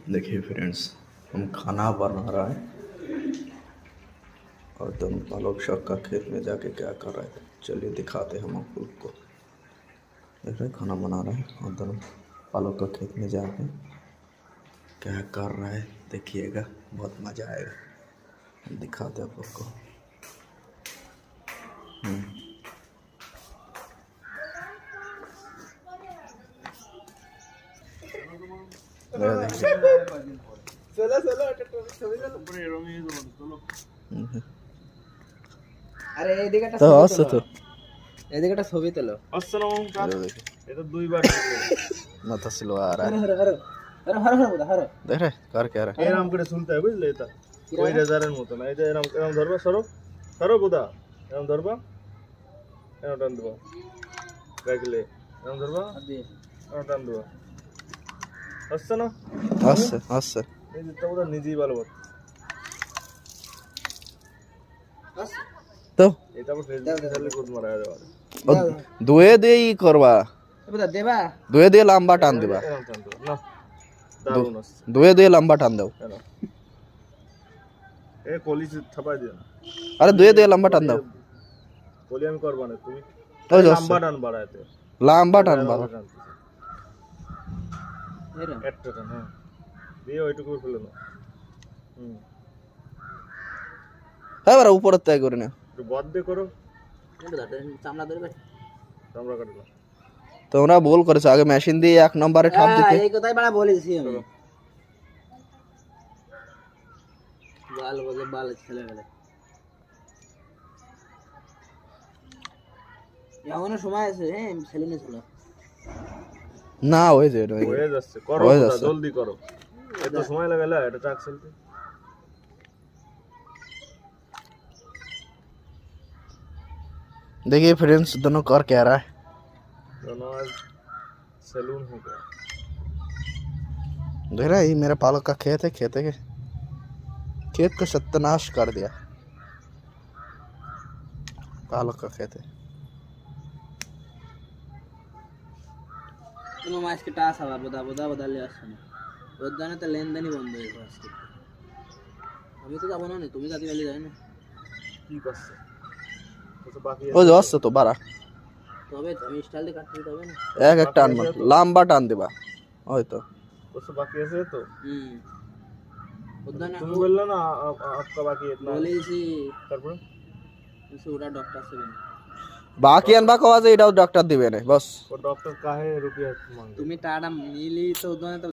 देखिए फ्रेंड्स, हम खाना बना रहा है और तुम आलोक शौक का खेत में जाके क्या कर रहे थे, चलिए दिखाते हैं हम आप लोग को। देख रहे खाना बना रहे हैं और दोनों आलोक का खेत में जाके क्या कर रहा है देखिएगा, बहुत मज़ा आएगा। हम दिखाते हैं आप लोग को। আরে এইদিকে একটা তো ছবি আসছে তোলো, তো এইদিকে একটা ছবি তোলো। আসসালামু আলাইকুম। এটা দুইবার माथा सिलवा रहा है। হরো হরো হরো হরো হরো হরো হরো। देख रहे कर क्या रहा है। এরম করে শুনতে হয়, বুঝলে? এটা ওই রেজারের মতো না, এটা এরম এরম ধরবা, সরো সরো বুদা, এরম ধরবা, এরম টান দেবা, রাখলে এরম ধরবা, এরম টান দেবা। আসছে না? আসছে আসছে এই যে তোমরা নিজেই ভালো বল। তো এটা আবার ফেসবুকে ছাড়লে কোড মারা যাবে। দুয়ে দিয়ে ই করবা, বুদা দেবা। দুয়ে দিয়ে লম্বা টান দিবা, এরম টান দেবা না, দারুণ আসছে। দুয়ে দিয়ে লম্বা টান দাও। কেন এ কলি ছাপাই দিও না, আরে দুয়ে দিয়ে লম্বা টান দাও। কলি আমি করবা না, তুমি ওই যে লম্বা টান বাড়াইতে, লম্বা টান বাবা। এরম একটা টান, হ্যাঁ দিয়ে ওইটুকু ফেলে নাও। এবার উপরে তাই করে না, একটু বদ্ধ করো, বুদা চামড়া ধরবে। আমরা কাটলাম। তোমরা ভুল করেছো, আগে মেশিন দিয়ে এক নম্বরে ঠাপ দিতে। এই কথাই বড় বলেছি আমি। বাল বলে বাল ছেলে গেলে এখনো সময় আছে। হ্যাঁ সেলুনে ছিল না ওই যে হয়ে যাচ্ছে, করো হয়ে না, যাচ্ছে। জলদি করো, এত সময় লাগালে এটা চাক চলতে। देखिए फ्रेंड्स, दोनों कर क्या रहा है। दोनों आज सैलून हो गया। देख रहा है, ये मेरे पालक का खेत है, खेत को सत्यानाश कर दिया। पालक का खेत है। কোনো মাছকে টাস আবার বুদা বুদা বদলে আসছে না। ওর জানে তো লেনদেনই বন্ধ হয়ে গেছে আজকে। আমি তো যাবো না, তুমি যাতে গেলে যাই না। কি করছে তো বাকি ओ जो আসছে তো বাড়া, তবে আমি স্টাইল দিয়ে কাটতে হবে না। এক এক টান মার, লম্বা টান দিবা। ওই তো कुछ बाकी আছে তো। ওর জানে তুমি বললে না आपका बाकी इतना, বলেছি তারপর ওরা ডক্টর সেবেন। বাকি আনবা কওয়া যে এটাও ডক্টর দিবে না, বস। वो डॉक्टर काहे रुपया मांगे। তুমি টাটা মিলি তো ওর জানে তো